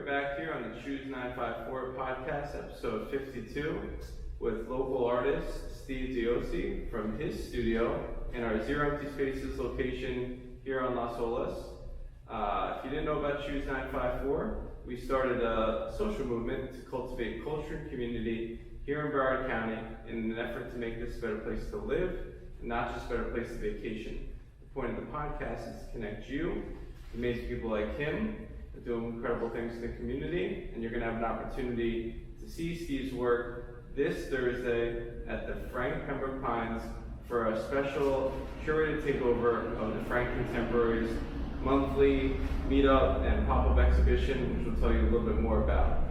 are back here on the Choose954 podcast, episode 52, with local artist Steve Diossy from his studio in our Zero Empty Spaces location here on Las Olas. If you didn't know about Choose954, we started a social movement to cultivate culture and community here in Broward County in an effort to make this a better place to live, and not just a better place to vacation. The point of the podcast is to connect you, amazing people like him, doing incredible things in the community, and you're going to have an opportunity to see Steve's work this Thursday at the Frank Pembroke Pines for a special curated takeover of the Frank Contemporaries monthly meetup and pop-up exhibition, which we'll tell you a little bit more about.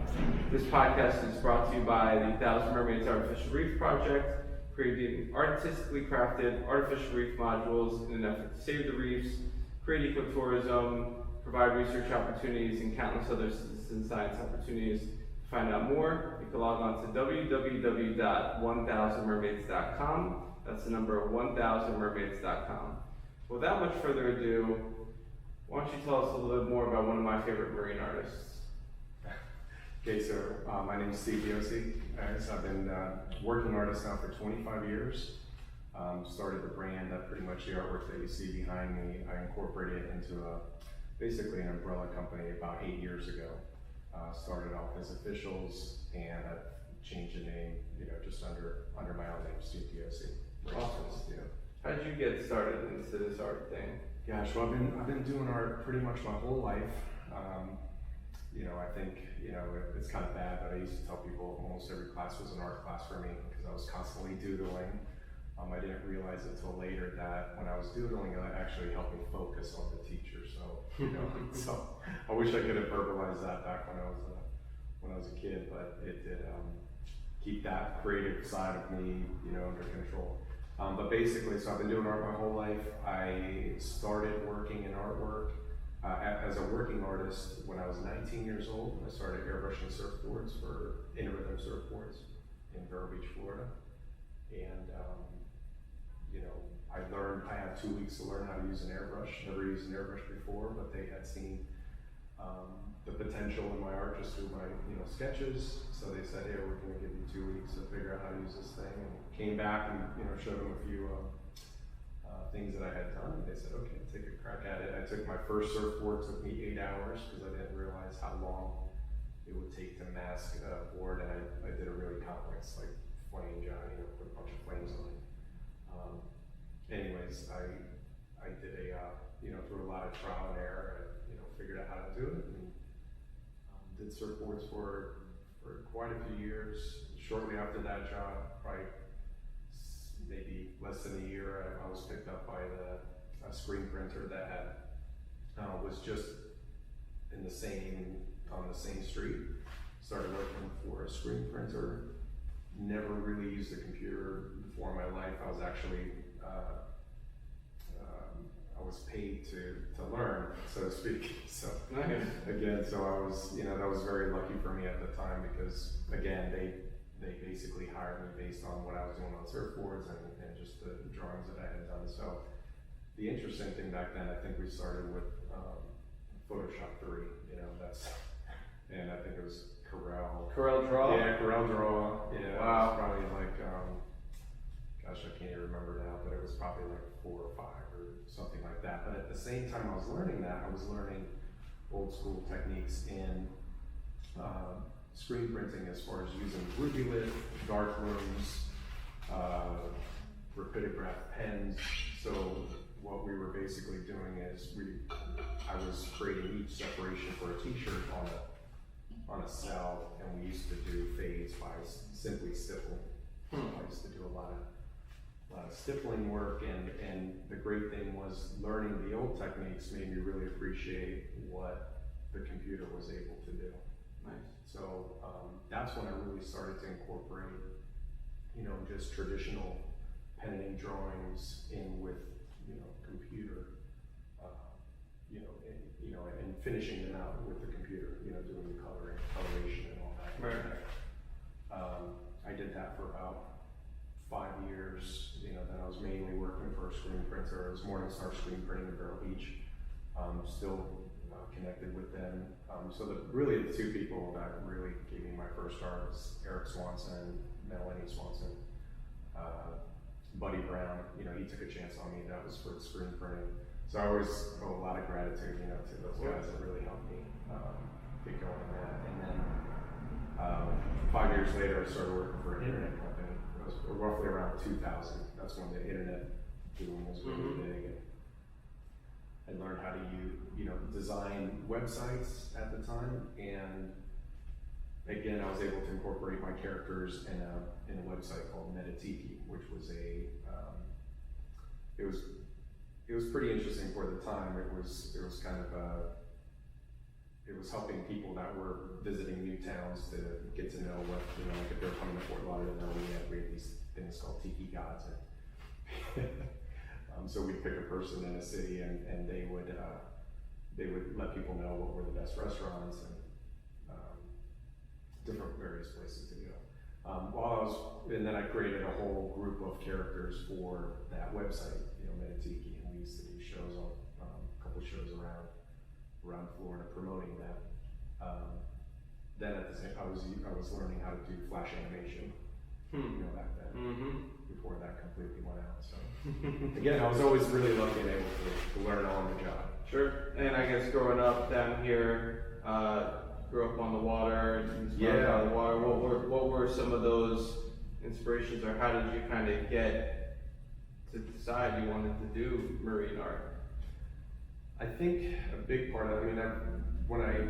This podcast is brought to you by the Thousand Mermaids Artificial Reef Project, creating artistically crafted artificial reef modules in an effort to save the reefs, create ecotourism, provide research opportunities, and countless other citizen science opportunities. To find out more, you can log on to www.1000mermaids.com. That's the number 1000mermaids.com. Without much further ado, why don't you tell us a little bit more about one of my favorite marine artists? Okay, so my name is Steve Diossy. I've been working artist now for 25 years. Started the brand, pretty much the artwork that you see behind me, I incorporated into basically an umbrella company about 8 years ago. Started off as officials, and I've changed the name, just under my own name, Steve Diossy. Awesome. How did you get started into this art thing? Gosh, well, I've been doing art pretty much my whole life. I think, it's kind of bad, but I used to tell people almost every class was an art class for me because I was constantly doodling. I didn't realize until later that when I was doodling, it actually helped me focus on the teacher. So, so I wish I could have verbalized that back when I was a kid, but it did keep that creative side of me, under control. But basically, so I've been doing art my whole life. I started working in artwork as a working artist when I was 19 years old. I started airbrushing surfboards for in-rhythm surfboards in Vero Beach, Florida. And I had 2 weeks to learn how to use an airbrush. Never used an airbrush before, but they had seen the potential in my art just through my sketches. So they said, hey, we're going to give you 2 weeks to figure out how to use this thing. And came back and showed them a few things that I had done. And they said, okay, take a crack at it. I took my first surfboard, took me 8 hours because I didn't realize how long it would take to mask a board. And I did a really complex, like flame gun, put a bunch of flames on it. Anyways, I did through a lot of trial and error, I figured out how to do it, and did surfboards for quite a few years. Shortly after that job, probably maybe less than a year, I was picked up by a screen printer that was just on the same street. Started working for a screen printer. Never really used a computer before in my life. I was actually I was paid to learn, so to speak. So again, so I was, that was very lucky for me at the time because again, they basically hired me based on what I was doing on surfboards and just the drawings that I had done. So the interesting thing back then, I think we started with Photoshop 3. And I think it was Corel Draw. Yeah, Corel Draw. Yeah, wow. It was probably like, gosh, I can't even remember now, but it was probably like 4 or 5 or something like that. But at the same time I was learning that, I was learning old school techniques in screen printing as far as using ruby lit, dark rooms, rapidograph pens. So what we were basically doing is I was creating each separation for a t-shirt on a cell, and we used to do fades by simply stippling. I used to do a lot of stippling work, and the great thing was learning the old techniques made me really appreciate what the computer was able to do. Nice. So that's when I really started to incorporate, just traditional pen and ink drawings in with, computer, and finishing them out with the computer, doing the coloration and all that. Right. I did that for about 5 years. Then I was mainly working for a screen printer. It was Morningstar Screen Printing in Vero Beach. Still connected with them. So really the two people that really gave me my first start was Eric Swanson, Melanie Swanson, Buddy Brown. He took a chance on me. That was for the screen printing. So I always owe a lot of gratitude, to those guys that really helped me get going on that. And then 5 years later, I started working for an internet company. It was roughly around 2000. That's when the internet boom was really big. And I learned how to design websites at the time. And again, I was able to incorporate my characters in a website called Metatiki, which was it was pretty interesting for the time. It was kind of it was helping people that were visiting new towns to get to know what, like if they were coming to Fort Lauderdale, we had these things called tiki gods. So we'd pick a person in a city and they would let people know what were the best restaurants and different various places to go. And then I created a whole group of characters for that website, Metatiki, and we used to do shows a couple shows around Florida promoting that. Then at the same, I was learning how to do Flash animation, back then, before that completely went out. So again, I was always really lucky and able to learn on the job. Sure. And I guess growing up down here, grew up on the water, inspired by the water. What were some of those inspirations, or how did you kind of get to decide you wanted to do marine art? I think a big part of it, when I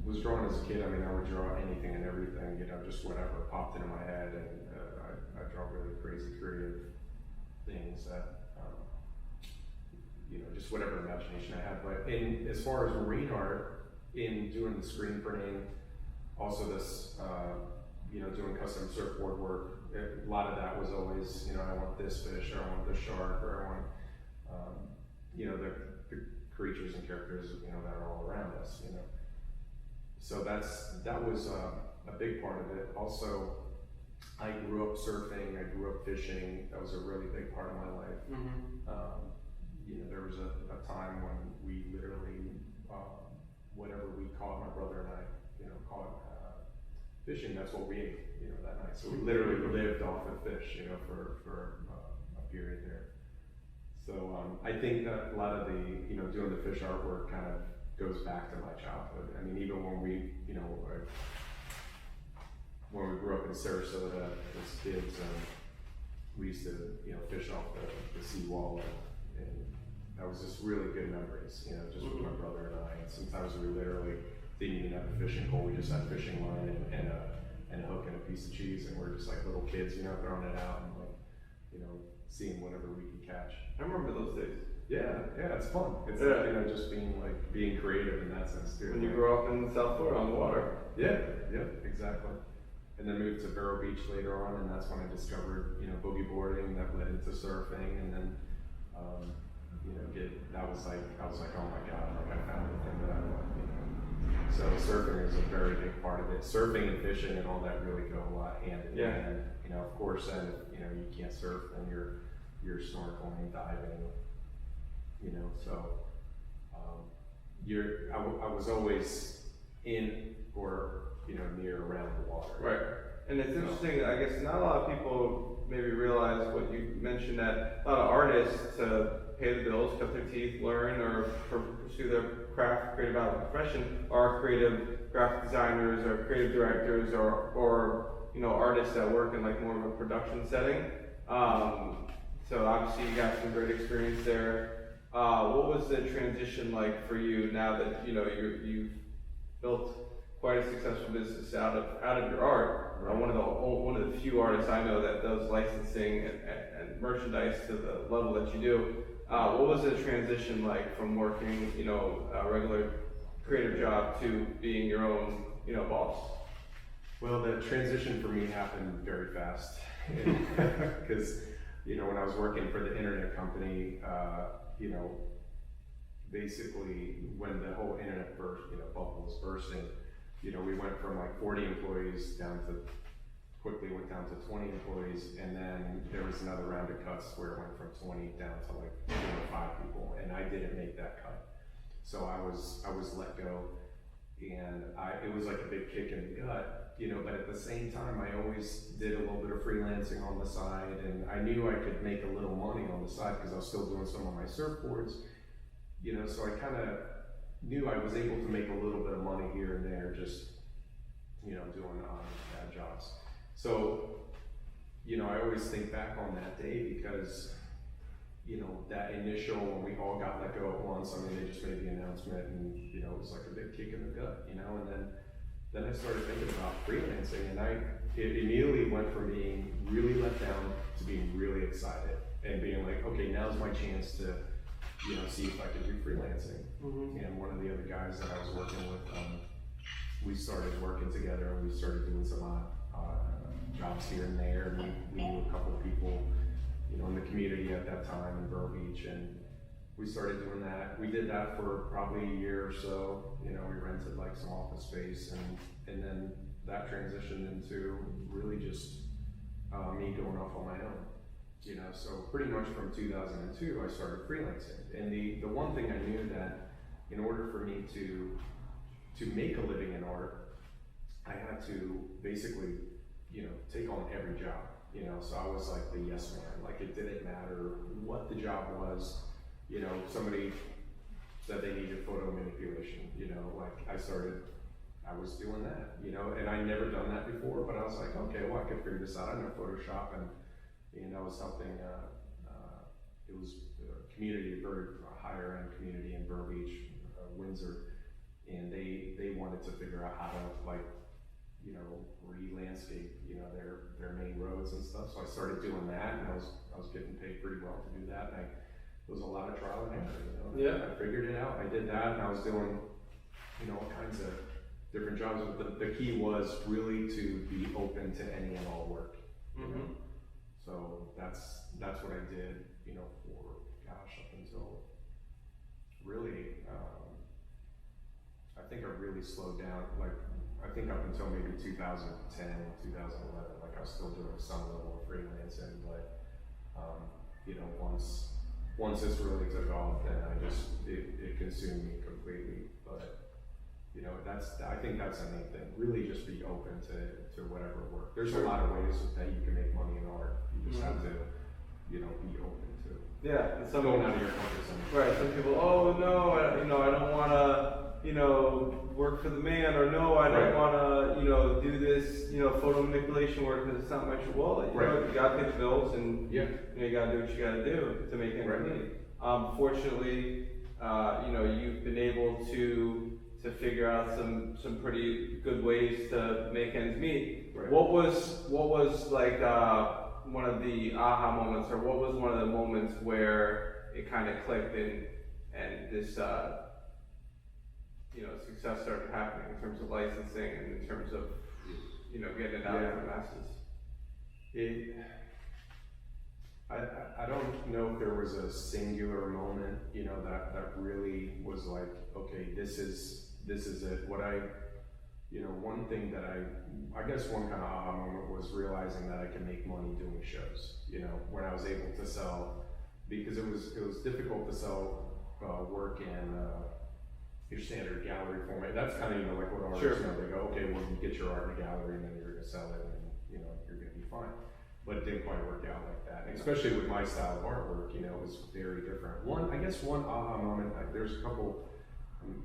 was drawing as a kid, I would draw anything and everything, just whatever popped into my head, and I draw really crazy creative things that, just whatever imagination I had. But as far as marine art, in doing the screen printing, also this, doing custom surfboard work, a lot of that was always, I want this fish, or I want this shark, or I want, the creatures and characters, that are all around us, So that was a big part of it. Also, I grew up surfing, I grew up fishing. That was a really big part of my life. There was a time when we literally, whatever we caught, my brother and I, caught fishing, that's what we ate, that night. So we literally lived off of fish, for a period there. So I think that a lot of the, doing the fish artwork kind of goes back to my childhood. Even when we, when we grew up in Sarasota as kids, we used to, fish off the seawall, and that was just really good memories, just with my brother and I. And sometimes we literally didn't even have a fishing pole, we just had a fishing line and a hook and a piece of cheese, and we're just like little kids, throwing it out and seeing whatever we could catch. I remember those days. Yeah, it's fun. It's just being creative in that sense too. When you grew up in South Florida on the water. Yeah, exactly. And then moved to Vero Beach later on, and that's when I discovered, boogie boarding that led into surfing, and then, I was like, oh my God, I found the thing that I love, So surfing is a very big part of it. Surfing and fishing and all that really go a lot hand in hand. Of course, then, you can't surf, then you're snorkeling, diving, so, I was always in or, near around the water. Right. And it's interesting, I guess not a lot of people maybe realize what you mentioned, that a lot of artists, to pay the bills, cut their teeth, learn, or pursue their craft, creative outlet profession, are creative graphic designers or creative directors or artists that work in like more of a production setting. So obviously you got some great experience there. What was the transition like for you now that you've built quite a successful business out of your art? Right. One of the few artists I know that does licensing and merchandise to the level that you do. What was the transition like from working, a regular creative job to being your own, boss? Well, the transition for me happened very fast, because when I was working for the internet company, basically when the whole internet bubble was bursting, we went from like 40 employees quickly went down to 20 employees, and then there was another round of cuts where it went from 20 down to like 5 people, and I didn't make that cut. So I was let go, and it was like a big kick in the gut, you know, but at the same time, I always did a little bit of freelancing on the side, and I knew I could make a little money on the side because I was still doing some of my surfboards, you know, so I kind of knew I was able to make a little bit of money here and there, just, you know, doing bad jobs. So, you know, I always think back on that day because, you know, that initial, when we all got let go at once, I mean, they just made the announcement and, you know, it was like a big kick in the gut, you know, and then I started thinking about freelancing, and it immediately went from being really let down to being really excited and being like, okay, now's my chance to, you know, see if I can do freelancing. Mm-hmm. And one of the other guys that I was working with, we started working together, and we started doing some jobs here and there, and we knew a couple of people, you know, in the community at that time in Vero Beach, and we started doing that. We did that for probably a year or so. You know, we rented like some office space, and then that transitioned into really just me going off on my own. You know, so pretty much from 2002, I started freelancing. And the one thing I knew that in order for me to make a living in art, I had to basically, you know, take on every job. You know, so I was like the yes man. Like, it didn't matter what the job was. You know, somebody said they needed photo manipulation, you know, like I was doing that, you know, and I never done that before, but I was like, okay, well, I could figure this out. I know Photoshop, and I was helping, it was a community, a very higher end community in Vero Beach, Windsor, and they wanted to figure out how to, like, you know, re-landscape, you know, their main roads and stuff. So I started doing that, and I was getting paid pretty well to do that. And it was a lot of trial and error, you know. Yeah. I figured it out. I did that, and I was doing, you know, all kinds of different jobs. But the key was really to be open to any and all work. You mm-hmm. know? So that's what I did, you know, for up until really, I think I really slowed down. Like, I think up until maybe 2010, 2011, like I was still doing some level of freelancing, but you know, once this really took off, then it consumed me completely. But you know, I think that's the main thing. Really, just be open to whatever work. There's a lot of ways that you can make money in art. You just have to, you know, be open to. Yeah, and some going out of your comfort zone. Right. Some people, oh no, you know, I don't want to, you know, work for the man, or no, I don't want to, you know, do this, you know, photo manipulation work because it's not my wallet. You know, you got to pay the bills, and you know, you got to do what you got to do to make ends meet. Fortunately, you know, you've been able to figure out some pretty good ways to make ends meet. Right. What was like one of the aha moments, or what was one of the moments where it kind of clicked and this you know, success started happening in terms of licensing and in terms of, you know, getting it out to the masses? I don't know if there was a singular moment, you know, that really was like, okay, this is it. You know, one thing that I guess one kind of aha moment was realizing that I could make money doing shows. You know, when I was able to sell, because it was difficult to sell work in your standard gallery format. That's kind of, you know, like what artists know. They go, okay, well, you get your art in a gallery, and then you're going to sell it, and you know, you're going to be fine. But it didn't quite work out like that. And especially with my style of artwork, you know, it was very different. One aha moment. There's a couple.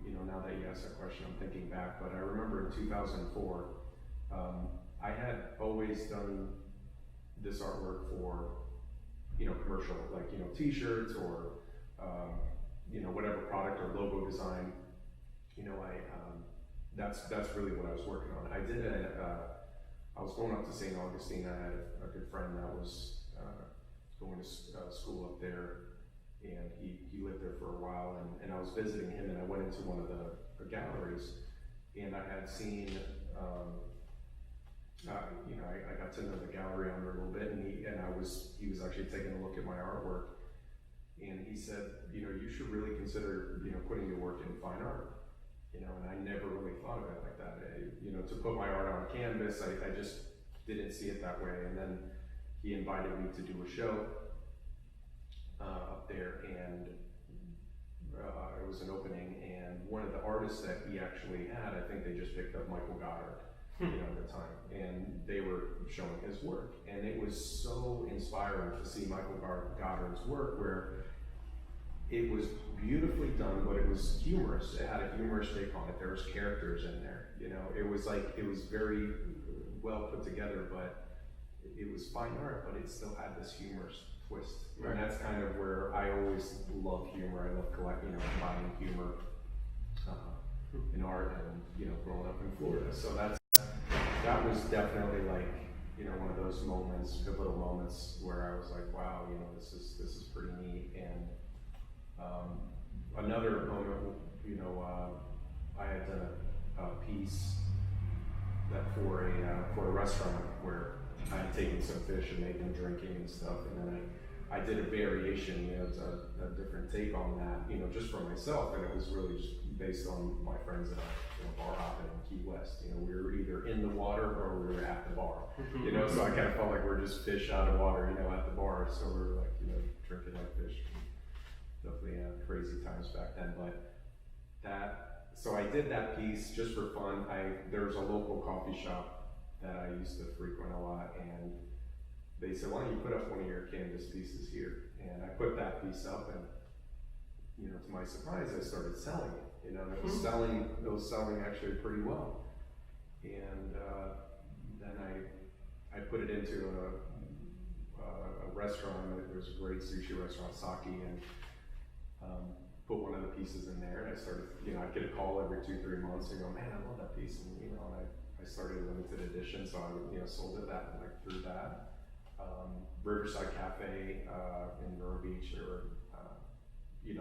You know, now that you asked that question, I'm thinking back, but I remember in 2004, I had always done this artwork for, you know, commercial, like, you know, t-shirts or, you know, whatever product or logo design. You know, that's really what I was working on. I was going up to St. Augustine. I had a good friend that was going to school up there, and he lived there for a while, and I was visiting him, and I went into one of the galleries, and I had seen, you know, I got to know the gallery owner a little bit, and he was actually taking a look at my artwork, and he said, you know, you should really consider, you know, putting your work in fine art, you know, and I never really thought of it like that. You know, to put my art on canvas, I just didn't see it that way, and then he invited me to do a show up there, and it was an opening, and one of the artists that he actually had, I think they just picked up Michael Goddard, at the time, and they were showing his work, and it was so inspiring to see Michael Goddard's work, where it was beautifully done, but it was humorous. It had a humorous take on it. There was characters in there, it was very well put together, but it was fine art, but it still had this humorous twist. Right. And that's kind of where I always love humor. I love combining humor in art, and growing up in Florida. So that was definitely one of those moments, pivotal moments, where I was like, wow, this is pretty neat. And another moment, I had done a piece that for a restaurant where I had taken some fish and made them drinking and stuff, and then I did a variation, a different take on that, just for myself, and it was really just based on my friends and I, bar hopping in Key West. We were either in the water or we were at the bar, so I kind of felt like we're just fish out of water, at the bar, so we were drinking like fish. Definitely crazy times back then, but so I did that piece just for fun. There was a local coffee shop that I used to frequent a lot, and they said, why don't you put up one of your canvas pieces here? And I put that piece up, and to my surprise, I started selling it. And it was selling actually pretty well. And then I put it into a restaurant. There's a great sushi restaurant, Saki, and put one of the pieces in there. And I started, I'd get a call every 2-3 months and go, man, I love that piece. And I started a limited edition, so I sold it through that. Riverside Cafe in Vero Beach,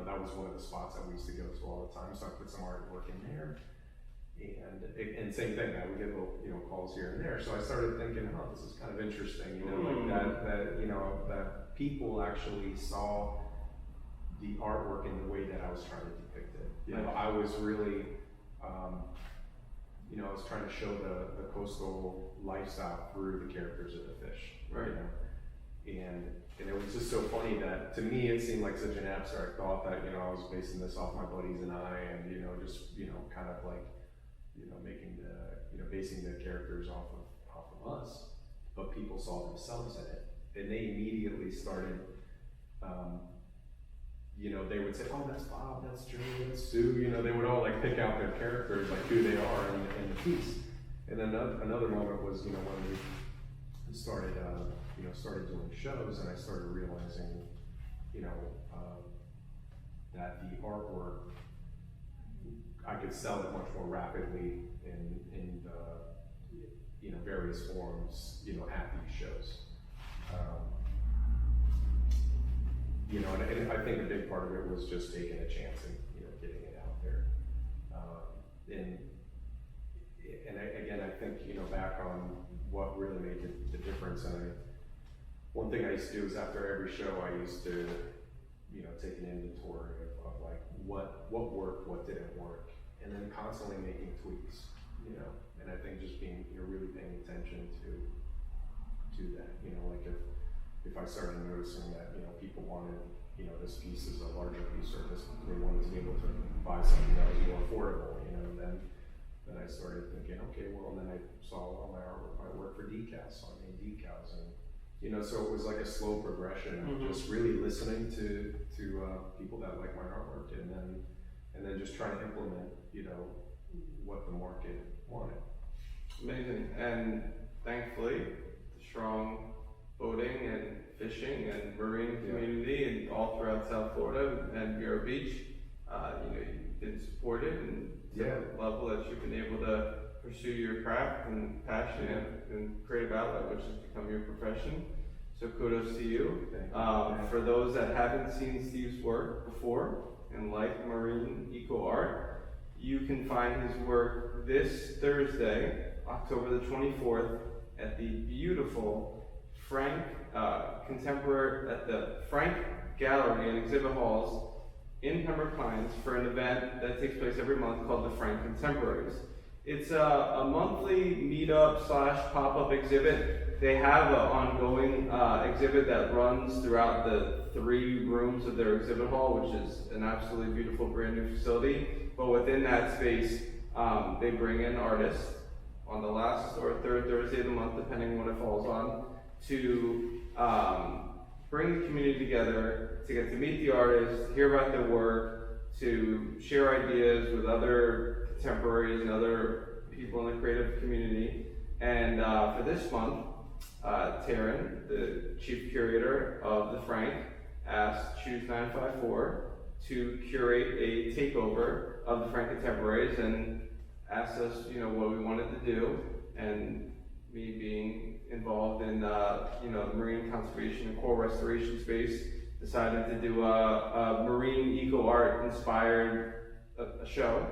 that was one of the spots that we used to go to all the time, so I put some artwork in there. And same thing, I would get little calls here and there. So I started thinking, oh, this is kind of interesting, that people actually saw the artwork in the way that I was trying to depict it. I was really, I was trying to show the coastal lifestyle through the characters of the fish. Right. And it was just so funny that, to me, it seemed like such an abstract thought that, I was basing this off my buddies and I, and, kind of making basing the characters off of us, but people saw themselves in it, and they immediately started, they would say, oh, that's Bob, that's Joe, that's Sue, they would all pick out their characters, who they are in the piece. And then another moment was, when we started doing shows, and I started realizing, that the artwork, I could sell it much more rapidly in various forms, at these shows. And I think a big part of it was just taking a chance and, getting it out there. Again, I think, back on what really made the difference, and one thing I used to do is after every show, I used to, take an inventory of what worked, what didn't work, and then constantly making tweaks, and I think just being, really paying attention to that, if I started noticing that, people wanted, this piece is a larger piece, or they wanted to be able to buy something that was more affordable, then I started thinking, okay, well, and then I saw all my artwork might work for decals, so I made decals, and so it was like a slow progression of just really listening to people that like my artwork, and then just trying to implement, what the market wanted. Amazing. And thankfully, the strong boating and fishing and marine community and all throughout South Florida and Vero Beach, you've been supported and to the level that you've been able to pursue your craft and passion and creative outlet, which has become your profession. So kudos to you. For those that haven't seen Steve's work before and like marine eco art, you can find his work this Thursday, October the 24th, at the beautiful Frank Contemporary at the Frank Gallery and Exhibit Halls in Pembroke Pines for an event that takes place every month called the Frank Contemporaries. It's a monthly meetup / pop-up exhibit they have an ongoing exhibit that runs throughout the 3 rooms of their exhibit hall, which is an absolutely beautiful brand new facility. But within that space, they bring in artists on the last or 3rd Thursday of the month, depending on when it falls on, to bring the community together, to get to meet the artists, hear about their work, to share ideas with other contemporaries and other people in the creative community. And for this month, Taryn, the chief curator of the Frank, asked Choose954 to curate a takeover of the Frank Contemporaries and asked us, what we wanted to do. And me being involved in, the marine conservation and coral restoration space, decided to do a marine eco art inspired a show.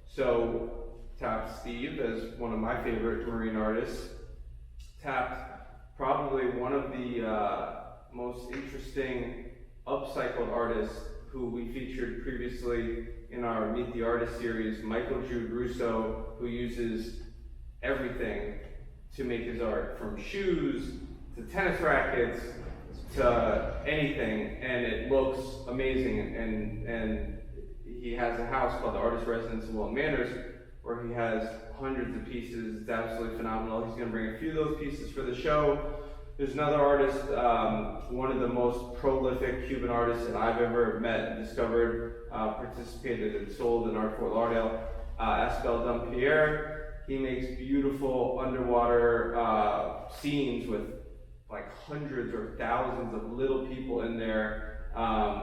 So tapped Steve as one of my favorite marine artists, tapped probably one of the most interesting upcycled artists who we featured previously in our Meet the Artist series, Michael Jude Russo, who uses everything to make his art, from shoes to tennis rackets to anything, and it looks amazing. And he has a house called the Artist Residence in Wilton Manors, where he has hundreds of pieces. It's absolutely phenomenal. He's going to bring a few of those pieces for the show. There's another artist, one of the most prolific Cuban artists that I've ever met and discovered, participated and sold in Art Fort Lauderdale, Asbel Dumpierre. He makes beautiful underwater scenes with like hundreds or thousands of little people in there,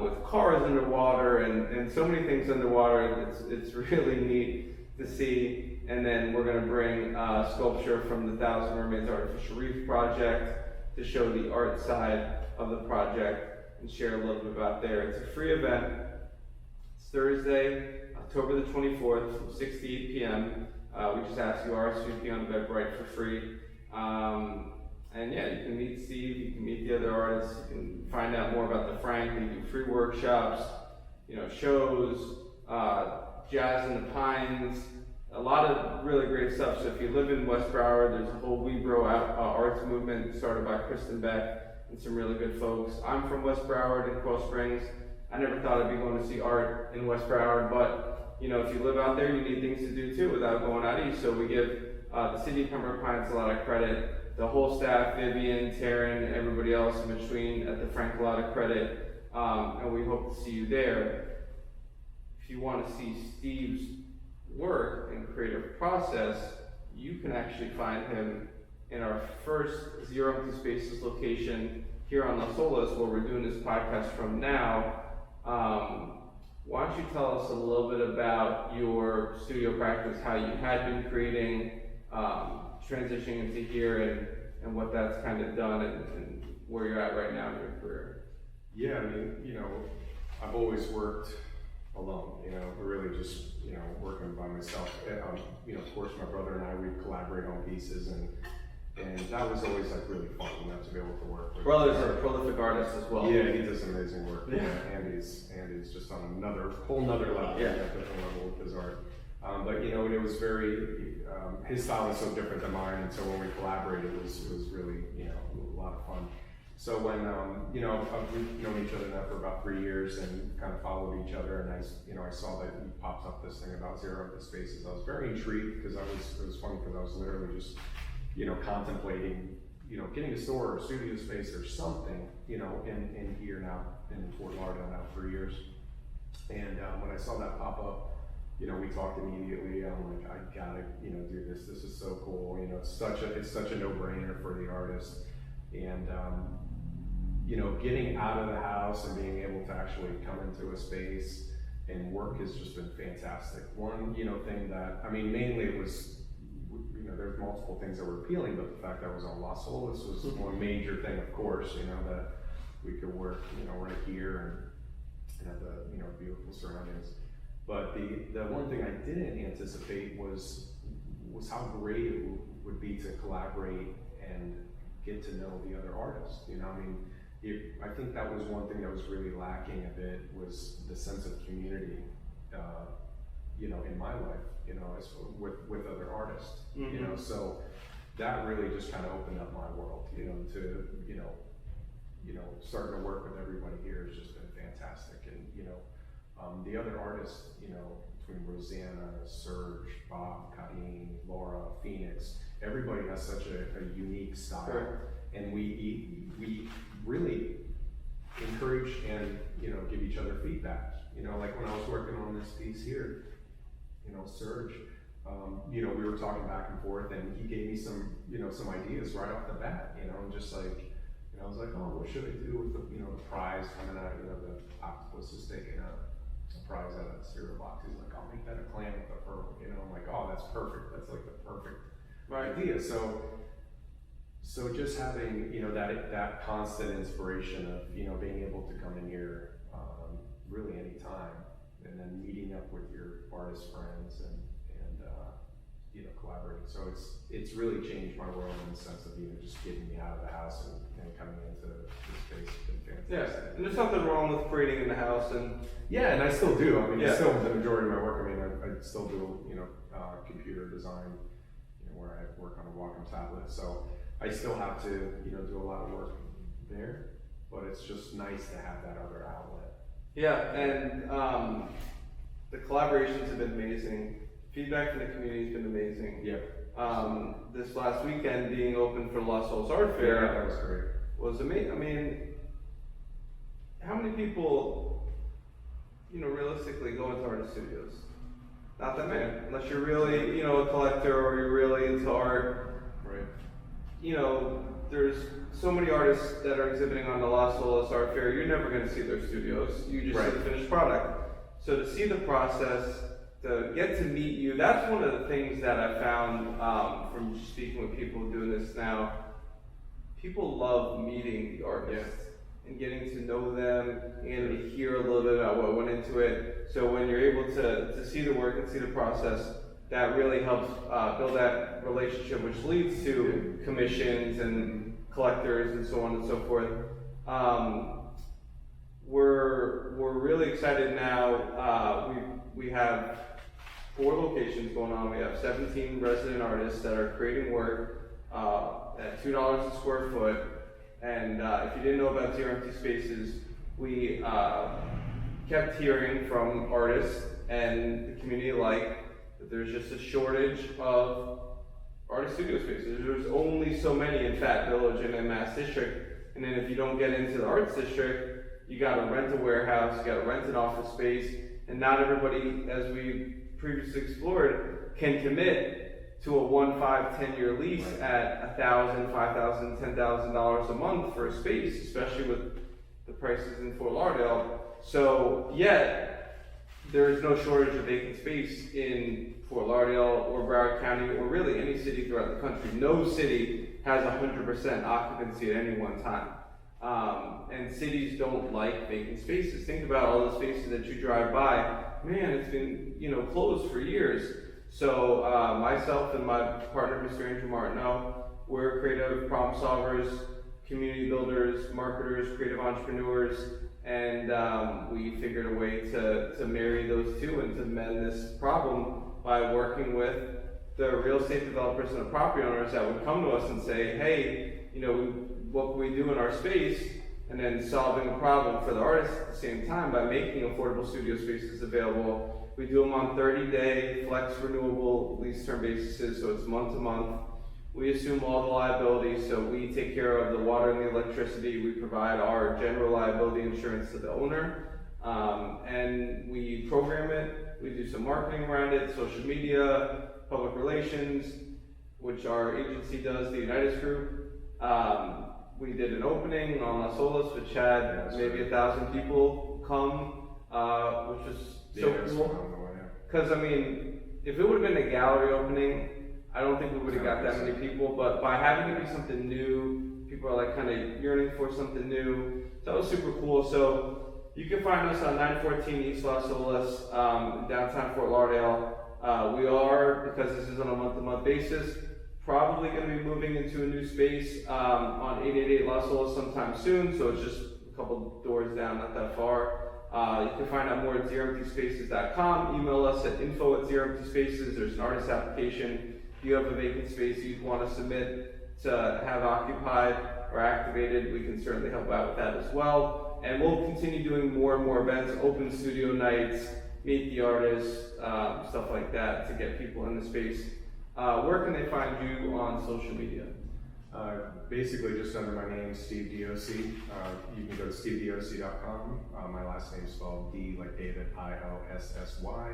with cars underwater and so many things underwater. It's really neat to see. And then we're going to bring sculpture from the Thousand Mermaids Artificial Reef Project to show the art side of the project and share a little bit about there. It's a free event. It's Thursday, October the 24th from 6 to 8 p.m. We just ask you RSVP on eventbrite for free. And yeah, you can meet Steve, you can meet the other artists, you can find out more about the Frank. They do free workshops, shows, Jazz in the Pines, a lot of really great stuff. So if you live in West Broward, there's a whole We Bro arts movement started by Kristen Beck and some really good folks. I'm from West Broward and Coral Springs. I never thought I'd be going to see art in West Broward, but if you live out there, you need things to do too without going out east. So we give the city of Pembroke Pines a lot of credit. The whole staff, Vivian, Taryn, everybody else in between at the Frank, a lot of credit. And we hope to see you there. If you want to see Steve's work and creative process, you can actually find him in our first Zero Empty Spaces location here on Las Olas, where we're doing this podcast from now. Why don't you tell us a little bit about your studio practice, how you had been creating, transitioning into here, and what that's kind of done, and where you're at right now in your career? Yeah, I've always worked alone, really just, working by myself. Of course, my brother and I, we collaborate on pieces, and that was always like really fun, to be able to work with. Brother's a prolific artist as well. Yeah, he does amazing work. Yeah. Andy's just on whole nother level, different level with his art. But it was very, his style is so different than mine, and so when we collaborated, it was really, a lot of fun. So when, we've known each other now for about 3 years and kind of followed each other, and I saw that he popped up this thing about Zero Empty Spaces. I was very intrigued because it was funny because I was literally just, contemplating, getting a store or a studio space or something, in here now, in Fort Lauderdale now for years. And when I saw that pop up, we talked immediately. I'm like, I gotta, do this. This is so cool. It's such a no-brainer for the artist. And getting out of the house and being able to actually come into a space and work has just been fantastic. One, thing that, mainly it was, there's multiple things that were appealing, but the fact that I was on Las Olas was one major thing, of course, that we could work, right here and have the, beautiful surroundings. But the one thing I didn't anticipate was how great it would be to collaborate and get to know the other artists. I think that was one thing that was really lacking a bit, was the sense of community, in my life, as with other artists, Mm-hmm. So that really just kind of opened up my world, to, starting to work with everybody here has just been fantastic. And, the other artists, between Rosanna, Serge, Bob, Kahin, Laura, Phoenix, everybody has such a unique style. Sure. And we really encourage and, give each other feedback. Like when I was working on this piece here, Serge, we were talking back and forth, and he gave me some ideas right off the bat, and just like, I was like, oh, what should I do with the prize coming out, the octopus is taking a prize out of the cereal box. He's like, I'll make that a clam with a pearl, I'm like, oh, that's perfect. That's like the perfect idea. So just having, that constant inspiration of, being able to come in here, really anytime, and then meeting up with your artist friends and collaborating. So it's really changed my world in the sense of, just getting me out of the house and coming into this space has been fantastic. Yeah, and there's nothing wrong with creating in the house, and yeah, and I still do. I mean, yeah. It's still the majority of my work. I mean, I still do, computer design, where I work on a Wacom tablet. So I still have to, do a lot of work there, but it's just nice to have that other outlet. Yeah, and the collaborations have been amazing. Feedback from the community has been amazing. Yeah. This last weekend being open for Los Olas Art Fair, that was great. Was amazing. I mean, how many people, realistically go into artist studios? Not that many, unless you're really, a collector or you're really into art. Right. There's so many artists that are exhibiting on the Los Olas Art Fair, you're never going to see their studios. You just see the finished product. So to see the process, to get to meet you, that's one of the things that I found from speaking with people doing this now. People love meeting the artists and getting to know them and to hear a little bit about what went into it. So when you're able to see the work and see the process, that really helps build that relationship, which leads to commissions and collectors and so on and so forth. We're really excited now. We have 4 locations going on. We have 17 resident artists that are creating work at $2 a square foot. And if you didn't know about Zero Empty Spaces, we kept hearing from artists and the community alike that there's just a shortage of artist studio spaces. There's only so many in Fat Village and in Mass District. And then if you don't get into the Arts District, you gotta rent a warehouse, you gotta rent an office space, and not everybody, as we previously explored, can commit to a 1, 5, 10-year lease at $1,000, $5,000, $10,000 a month for a space, especially with the prices in Fort Lauderdale. So yet, there is no shortage of vacant space in Fort Lauderdale or Broward County or really any city throughout the country. No city has 100% occupancy at any one time. And cities don't like vacant spaces. Think about all the spaces that you drive by. Man, it's been closed for years. So myself and my partner, Mr. Andrew Martineau, we're creative problem solvers, community builders, marketers, creative entrepreneurs, and we figured a way to marry those two and to mend this problem by working with the real estate developers and the property owners that would come to us and say, hey, what can we do in our space? And then solving a problem for the artists at the same time by making affordable studio spaces available. We do them on 30-day flex renewable lease term basis, so it's month to month. We assume all the liability, so we take care of the water and the electricity. We provide our general liability insurance to the owner, and we program it. We do some marketing around it, social media, public relations, which our agency does, the Unitas Group. We did an opening on Las Olas, which had maybe 1,000 people come, which was so cool. Because if it would have been a gallery opening, I don't think we would have got that many people. But by having it be something new, people are like kind of yearning for something new. So that was super cool. So you can find us on 914 East Las Olas, in downtown Fort Lauderdale. We are, because this is on a month-to-month basis, probably going to be moving into a new space on 888 Las Olas sometime soon, so it's just a couple doors down, not that far. You can find out more at zeroemptyspaces.com. Email us at info@zeroemptyspaces. There's an artist application, If you have a vacant space you want to submit to have occupied or activated, we can certainly help out with that as well. And we'll continue doing more and more events, open studio nights, meet the artists, stuff like that to get people in the space. Where can they find you on social media? Basically just under my name, Steve Diossy. You can go to stevediossy.com. My last name is spelled D like David, I-O-S-S-Y.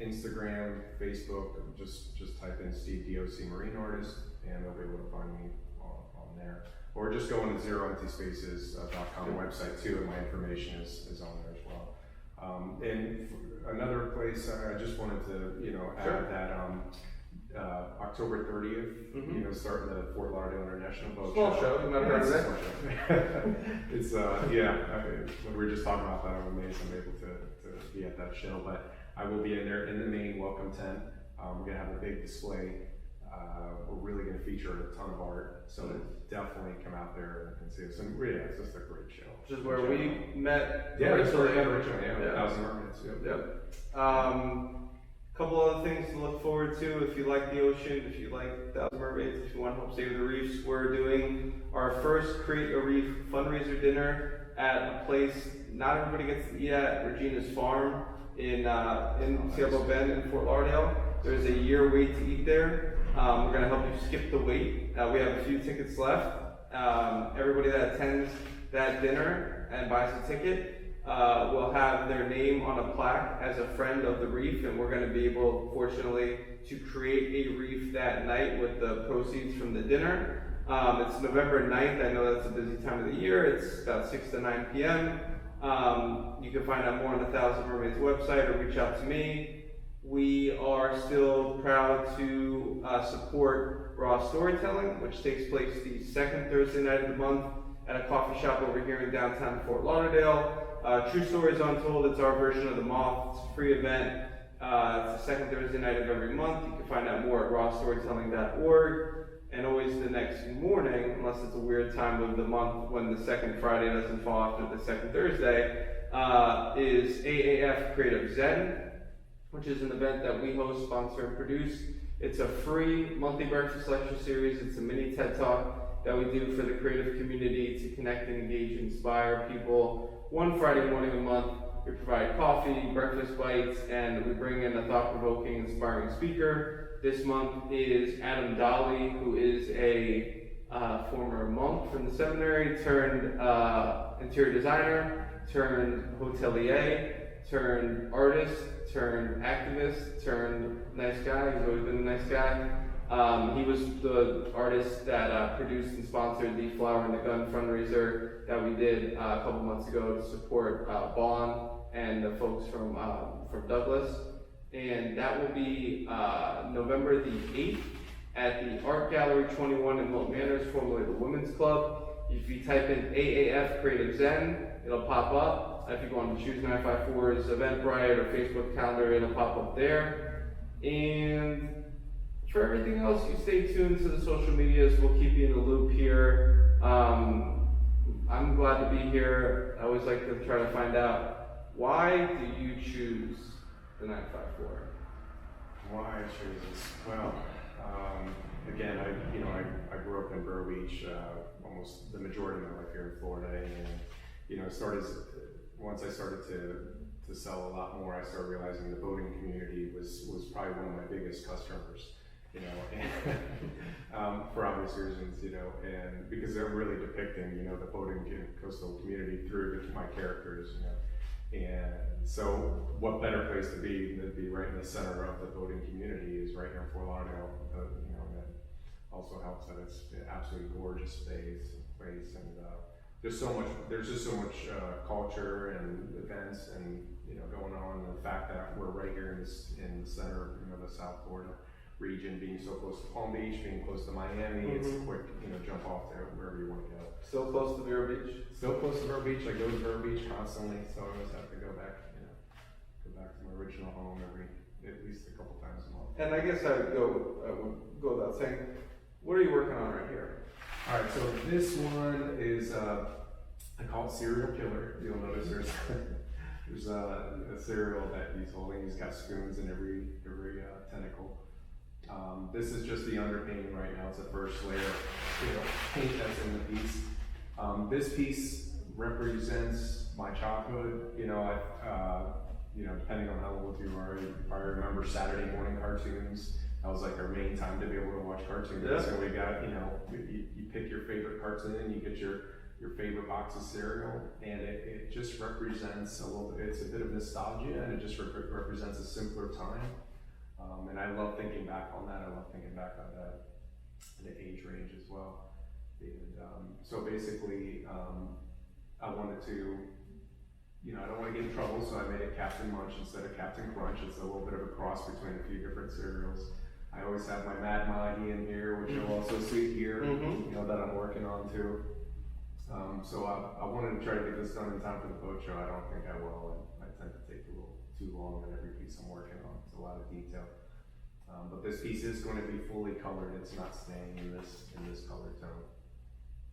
Instagram, Facebook, just type in Steve Diossy Marine Artist, and they'll be able to find me on there. Or just go on the zeroemptyspaces.com website too, and my information is on there as well. And another place, I just wanted to add that October 30th, starting the Fort Lauderdale International Boat Show. You might have heard of it. It's when we were just talking about that, I'm amazed I'm able to be at that show. But I will be in there in the main welcome tent. We're gonna have a big display. We're really gonna feature a ton of art, so definitely come out there and see us. And really, it's just a great show. Which is where we met. Yeah, originally. Yeah. 1,000 Mermaids. Yep. Couple other things to look forward to if you like the ocean, if you like 1,000 Mermaids, if you want to help save the reefs. We're doing our first Create a Reef fundraiser dinner at a place not everybody gets to eat at, Regina's Farm in Sailboat Bend in Fort Lauderdale. There's a year wait to eat there. We're going to help you skip the wait. We have a few tickets left. Everybody that attends that dinner and buys a ticket will have their name on a plaque as a friend of the reef, and we're going to be able, fortunately, to create a reef that night with the proceeds from the dinner. It's November 9th. I know that's a busy time of the year. It's about 6 to 9 p.m. You can find out more on the 1,000 Mermaids website or reach out to me. We are still proud to support Raw Storytelling, which takes place the second Thursday night of the month at a coffee shop over here in downtown Fort Lauderdale. True Stories Untold, it's our version of the Moth. It's a free event. It's the second Thursday night of every month. You can find out more at rawstorytelling.org. And always the next morning, unless it's a weird time of the month when the second Friday doesn't fall after the second Thursday, is AAF Creative Zen, which is an event that we host, sponsor, and produce. It's a free monthly breakfast lecture series. It's a mini TED Talk that we do for the creative community to connect and engage, inspire people. One Friday morning a month, we provide coffee, breakfast bites, and we bring in a thought-provoking, inspiring speaker. This month is Adam Dolly, who is a former monk from the seminary, turned interior designer, turned hotelier, turned artist, turned activist, turned nice guy. He's always been a nice guy. He was the artist that produced and sponsored the Flower and the Gun fundraiser that we did a couple months ago to support Vaughn and the folks from Douglas. And that will be November the 8th at the Art Gallery 21 in Milton Manors, formerly the Women's Club. If you type in AAF Creative Zen, it'll pop up. If you go on to Choose954's Eventbrite or Facebook calendar, it'll pop up there. And for everything else, you stay tuned to the social medias. We'll keep you in the loop here. I'm glad to be here. I always like to try to find out, why do you choose the 954? Why I choose this? Well, again, I grew up in Vero Beach, almost the majority of my life here in Florida, and once I started to sell a lot more, I started realizing the boating community was probably one of my biggest customers, and, for obvious reasons, and because they're really depicting, the boating coastal community through my characters, And so what better place to be than to be right in the center of the boating community is right here in Fort Lauderdale, and that also helps that it's an absolutely gorgeous place, and there's just so much culture and events and going on, and the fact that we're right here in the center of the South Florida region, being so close to Palm Beach, being close to Miami, it's a quick jump off there wherever you want to go. Still close to Vero Beach? Still close to Vero Beach. I go to Vero Beach constantly, so I always have to go back to my original home at least a couple times a month. And I guess I would go without saying, what are you working on right here? All right, so this one is I call it Serial Killer. You'll notice There's a cereal that he's holding. He's got spoons in every tentacle. This is just the underpainting right now. It's the first layer of paint that's in the piece. This piece represents my childhood. Depending on how old you are, you probably remember Saturday morning cartoons. That was like our main time to be able to watch cartoons. Yeah. So we got, you pick your favorite cartoon and you get your favorite box of cereal, and it just represents it's a bit of nostalgia, and it just represents a simpler time. And I love thinking back on that. I love thinking back on the age range as well. And so basically, I wanted to, I don't want to get in trouble, so I made it Captain Munch instead of Captain Crunch. It's a little bit of a cross between a few different cereals. I always have my Mad Mahi in here, which you'll also see here, that I'm working on too. So I wanted to try to get this done in time for the boat show. I don't think I will. I tend to take a little too long on every piece I'm working on. It's a lot of detail. But this piece is going to be fully colored. It's not staying in this color tone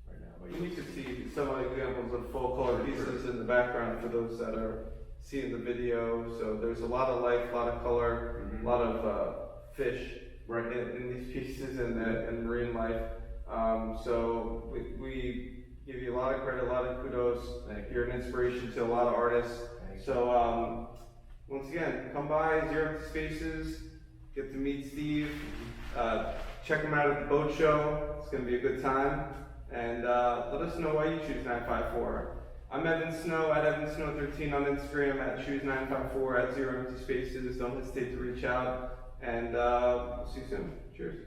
right now. But You can see some examples of full color pieces in the background for those that are seeing the video. So there's a lot of life, a lot of color, a lot of fish in these pieces and marine life. So we give you a lot of credit, a lot of kudos. You're an inspiration to a lot of artists. So once again, come by Zero Empty Spaces, get to meet Steve, check him out at the boat show. It's going to be a good time. And let us know why you choose 954. I'm Evan Snow at Evan Snow 13 on Instagram, at Choose954, at Zero Empty Spaces. Don't hesitate to reach out, and we'll see you soon. Cheers.